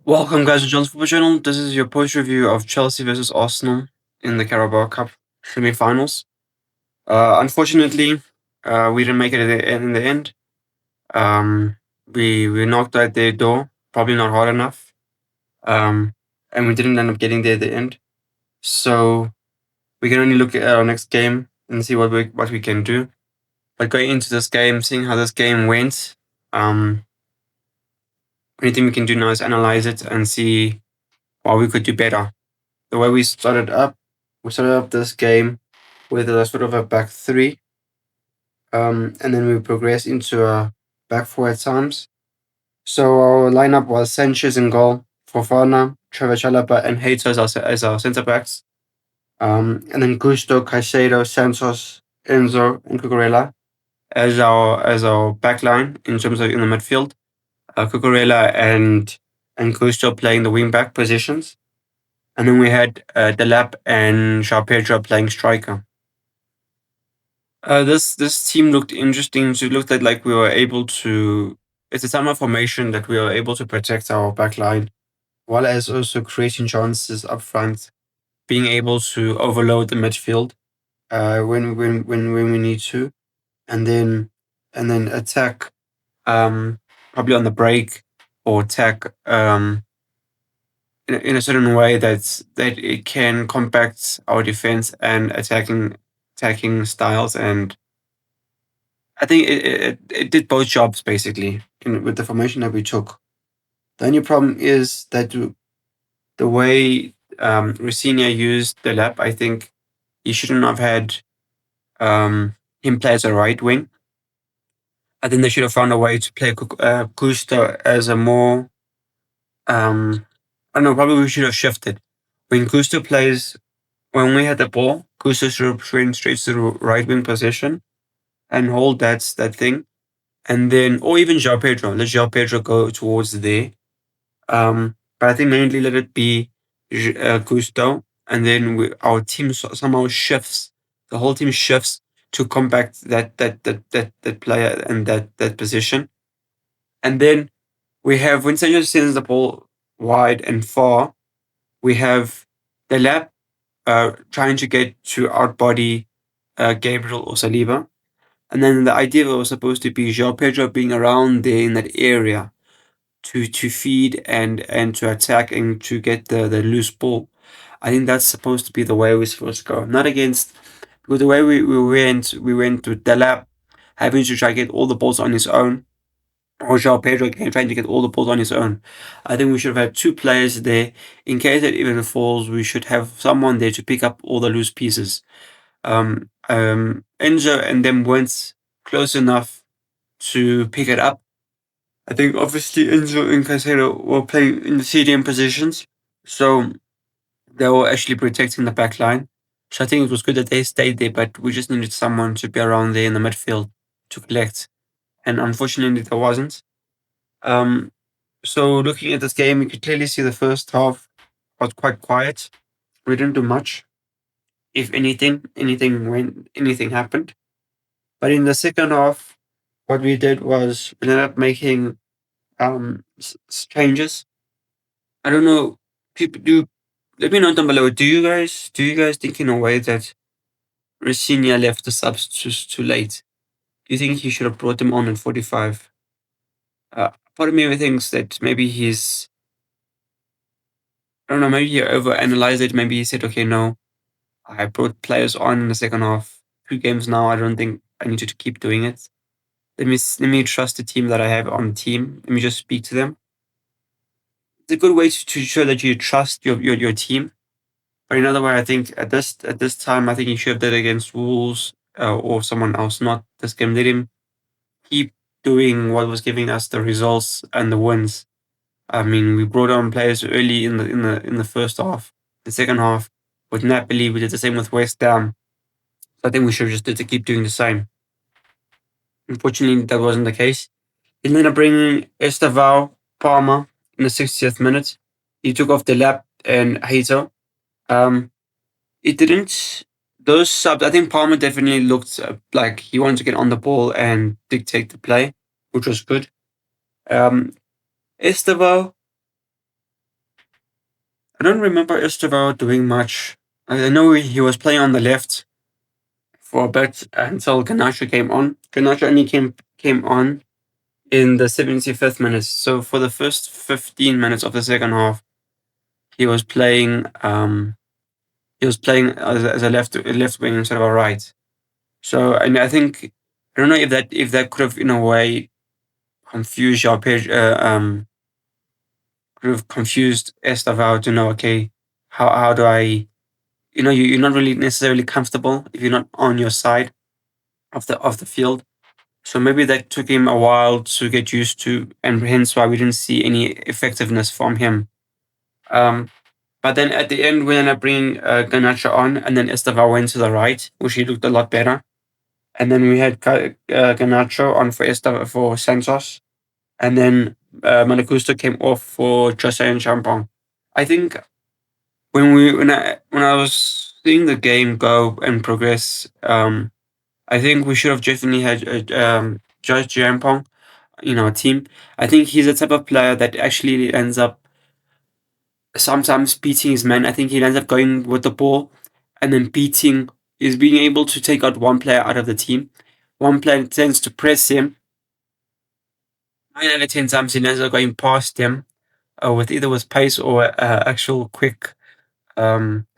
Welcome, guys, to John's Football Channel. This is your post review of Chelsea versus Arsenal in the Carabao Cup semi-finals. Unfortunately, we didn't make it in the end. Um, we knocked out their door, probably not hard enough, um, and we didn't end up getting there at the end. So we can only look at our next game and see what we can do. But going into this game, seeing how this game went, um, anything we can do now is analyze it and see what we could do better. The way we started up this game with a sort of a back three, and then we progressed into a back four at times. So our lineup was Sanchez in goal, Fofana, Trevor Chalaba, and Hater as our centre backs. And then Gusto, Caicedo, Santos, Enzo, and Cucurella as our back line in terms of in the midfield. Cucurella and Gusto playing the wing back positions. And then we had Delap and João Pedro playing striker. This team looked interesting. So it looked like we were able to. It's a summer formation that we were able to protect our back line, while as also creating chances up front, being able to overload the midfield when we need to, and then attack probably on the break or attack in a certain way that it can compact our defense and attacking styles. And I think it did both jobs basically with the formation that we took. The only problem is that the way Rosinia used the lap, I think he shouldn't have had him play as a right wing. I think they should have found a way to play Gusto as a more I don't know, probably we should have shifted. When Gusto plays when we had the ball, Gusto should have went straight to the right wing position and hold that thing. And then, or even João Pedro, let João Pedro go towards there. But I think mainly let it be Gusto, and then our team somehow shifts. The whole team shifts to compact that player and that position. And then we have when Sanchez sends the ball wide and far, we have the lap trying to get to outbody Gabriel or Saliba. And then the idea was supposed to be João Pedro being around there in that area to feed and to attack and to get the loose ball. I think that's supposed to be the way we're supposed to go. Not against with the way we went with Delap having to try to get all the balls on his own. Or João Pedro trying to get all the balls on his own. I think we should have had two players there. In case it even falls, we should have someone there to pick up all the loose pieces. Enzo and them weren't close enough to pick it up. I think obviously Enzo and Caicedo were playing in the CDM positions, so they were actually protecting the back line. So I think it was good that they stayed there, but we just needed someone to be around there in the midfield to collect. And unfortunately, there wasn't. Um, so looking at this game, you could clearly see the first half was quite quiet. We didn't do much. If anything happened. But in the second half, what we did was we ended up making changes. I don't know. People do. Let me know down below. Do you guys think in a way that Rosinia left the subs too late? Do you think he should have brought them on in 45? Part of me thinks that maybe he's. I don't know. Maybe he overanalyzed it. Maybe he said, "Okay, no, I brought players on in the second half. 2 games now. I don't think I need to keep doing it. Let me trust the team that I have on the team. Let me just speak to them." It's a good way to show that you trust your team. But another way, I think at this time, I think he should have did against Wolves or someone else, not this game. Let him keep doing what was giving us the results and the wins. I mean, we brought on players early in the first half. The second half with Napoli, we did the same with West Ham. So I think we should have just did to keep doing the same. Unfortunately, that wasn't the case. He ended up bringing Estevao Palmer in the 60th minute. He took off the lap and Hato. Um, it didn't. Those subs, I think Palmer definitely looked like he wanted to get on the ball and dictate the play, which was good. Um, Estevao, I don't remember Estevao doing much. I know he was playing on the left for a bit until Ganacho came on. Ganacho only came on in the 75th minute. So for the first 15 minutes of the second half, he was playing as a left wing instead of a right. So and I think I don't know if that could have in a way confused your page could have confused Estevao to know, okay, how do I, you're not really necessarily comfortable if you're not on your side of the field. So maybe that took him a while to get used to, and hence why we didn't see any effectiveness from him. Um, but then at the end, we ended up bringing Ganacha on, and then Estevao went to the right, which he looked a lot better. And then we had Ganacho on for Santos, and then Malagusto came off for Jose and Champong. I think when I was seeing the game go and progress, I think we should have definitely had Josh Jampong in our team. I think he's the type of player that actually ends up sometimes beating his man. I think he ends up going with the ball and then beating is being able to take out one player out of the team. One player tends to press him. 9 out of 10 times he ends up going past him with either with pace or actual quick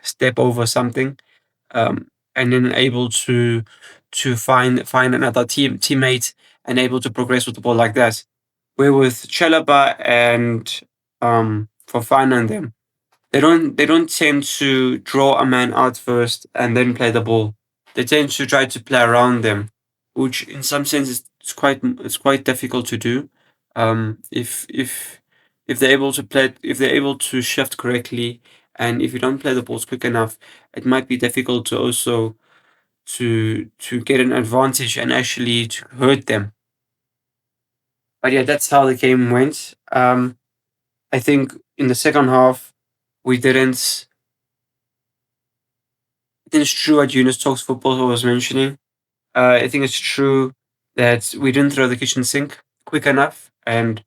step over something, and then able to find another teammate and able to progress with the ball like that. Where with Chalaba and Fofana and them, they don't tend to draw a man out first and then play the ball. They tend to try to play around them, which in some sense is it's quite difficult to do. If they're able to play, if they're able to shift correctly, and if you don't play the balls quick enough, it might be difficult to also to get an advantage and actually to hurt them. But yeah, that's how the game went. I think in the second half we didn't true what Eunice Talks Football was mentioning. I think it's true that we didn't throw the kitchen sink quick enough, and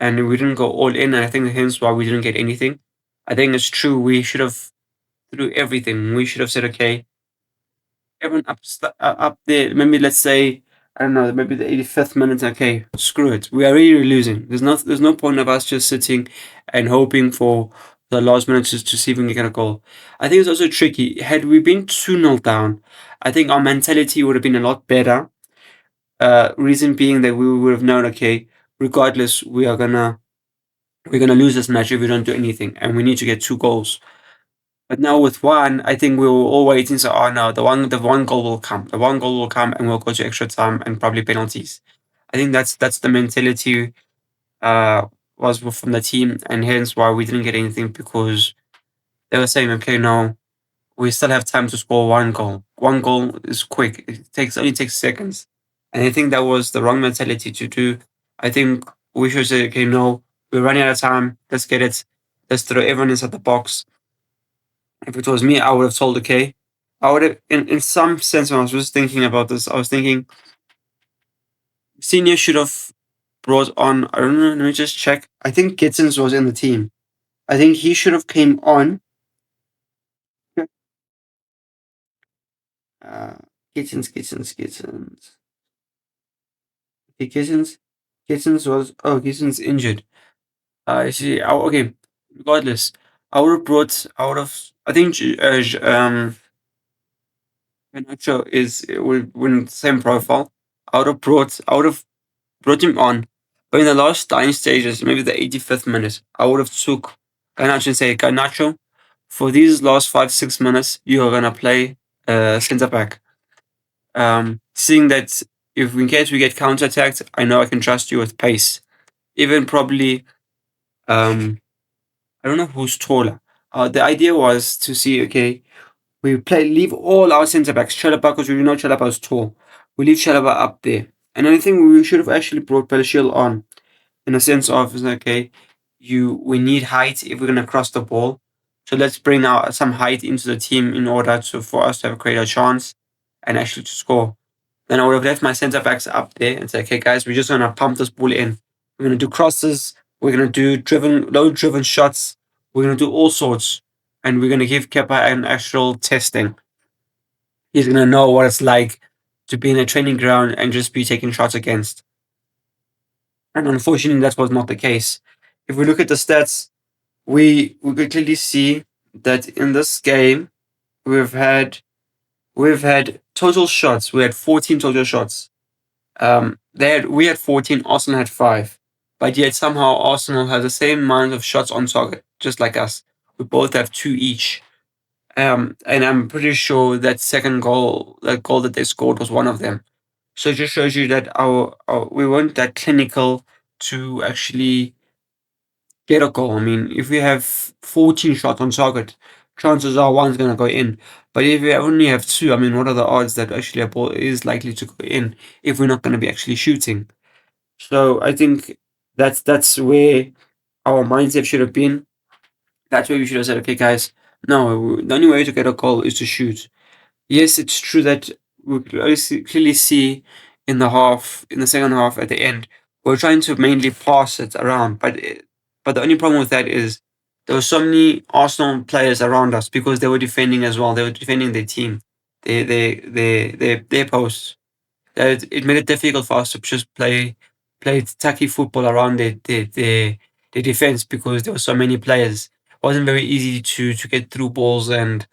we didn't go all in. And I think hence why we didn't get anything. I think it's true. We should have threw everything. We should have said, okay, everyone up there. Maybe let's say I don't know. Maybe the 85th minute. Okay, screw it. We are really losing. There's no point of us just sitting and hoping for the last minute to see if we can get a goal. I think it's also tricky. Had we been 2-0 down, I think our mentality would have been a lot better. Reason being that we would have known, okay, regardless, we're gonna lose this match if we don't do anything, and we need to get 2 goals. But now with one, I think we were all waiting. So, oh no, the one goal will come. The one goal will come, and we'll go to extra time and probably penalties. I think that's the mentality uh, was from the team, and hence why we didn't get anything because they were saying, okay, no, we still have time to score one goal. One goal is quick. It only takes seconds, and I think that was the wrong mentality to do. I think we should say, okay, no, we're running out of time. Let's get it. Let's throw everyone inside the box. If it was me, I would have told, okay, I would have, in some sense, when I was just thinking about this, I was thinking, Senior should have brought on, I don't know, let me just check. I think Gittins was in the team. I think he should have came on. Uh, Gittins. Okay, Gittins injured. I see. Oh, okay. Regardless, I think, Ganacho is will win the same profile. I would have brought him on. But in the last dying stages, maybe the 85th minute, I would have took Garnacho and say, Garnacho, for these last 5, 6 minutes, you are gonna play centre back. Seeing that if in case we get counter attacked, I know I can trust you with pace. Even probably, I don't know who's taller. The idea was to see, okay, leave all our centre backs, Chalaba, because we know Chalaba is tall. We leave Chalaba up there. And I think we should have actually brought Belshil on in a sense of, okay, we need height if we're gonna cross the ball. So let's bring out some height into the team in order for us to have a greater chance and actually to score. Then I would have left my centre backs up there and say, okay, guys, we're just gonna pump this ball in. We're gonna do crosses. We're gonna do low driven shots. We're gonna do all sorts, and we're gonna give Kepa an actual testing. He's gonna know what it's like to be in a training ground and just be taking shots against. And unfortunately, that was not the case. If we look at the stats, we could clearly see that in this game we've had we've had total shots. We had 14 total shots. We had 14. Arsenal had 5, but yet somehow Arsenal has the same amount of shots on target, just like us. We both have 2 each. And I'm pretty sure that second goal, that goal that they scored, was one of them. So it just shows you that our we weren't that clinical to actually get a goal. I mean, if we have 14 shots on target, chances are one's going to go in. But if we only have two, I mean, what are the odds that actually a ball is likely to go in if we're not going to be actually shooting? So I think that's where our mindset should have been. That's where we should have said, okay, guys, no, the only way to get a goal is to shoot. Yes, it's true that we could clearly see in the second half at the end, we're trying to mainly pass it around, but the only problem with that is there were so many Arsenal players around us because they were defending as well. They were defending their team, their posts. That it made it difficult for us to just play tacky football around their defense because there were so many players. It wasn't very easy to get through balls and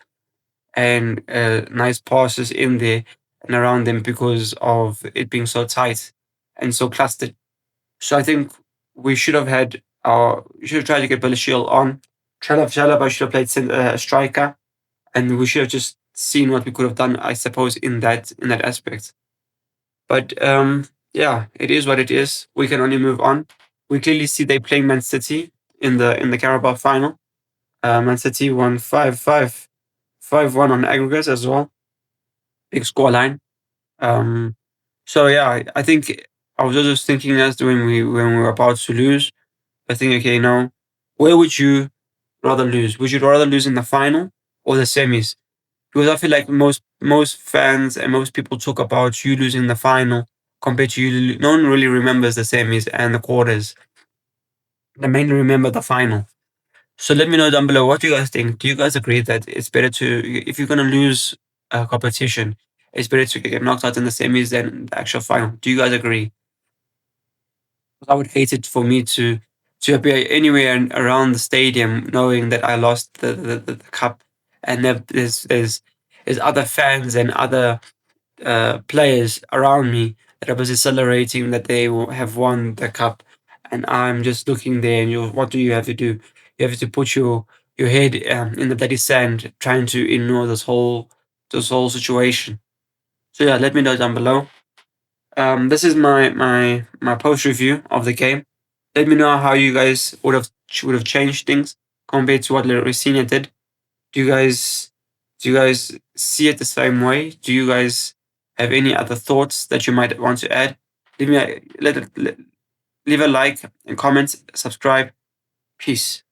nice passes in there and around them because of it being so tight and so clustered. So I think we should have tried to get Balenciaga on. Chalaba should have played striker, and we should have just seen what we could have done, I suppose, in that aspect. But yeah, it is what it is. We can only move on. We clearly see they playing Man City in the Carabao final. Man City won 5-1 on aggregate as well. Big scoreline. Um, so yeah, I think I was just thinking as when we were about to lose. I think okay, now where would you rather lose? Would you rather lose in the final or the semis? Because I feel like most fans and most people talk about you losing the final compared to no one really remembers the semis and the quarters. They mainly remember the final. So let me know down below what do you guys think. Do you guys agree that it's better to if you're gonna lose a competition, it's better to get knocked out in the semis than the actual final? Do you guys agree? I would hate it for me to be anywhere around the stadium knowing that I lost the cup, and there's other fans and other players around me that are busy celebrating that they have won the cup, and I'm just looking there. And what do you have to do? You have to put your head in the bloody sand, trying to ignore this whole situation. So yeah, let me know down below. This is my post review of the game. Let me know how you guys would have changed things compared to what Rosina did. Do you guys do you guys see it the same way? Do you guys have any other thoughts that you might want to add? Leave a like and comment, subscribe. Peace.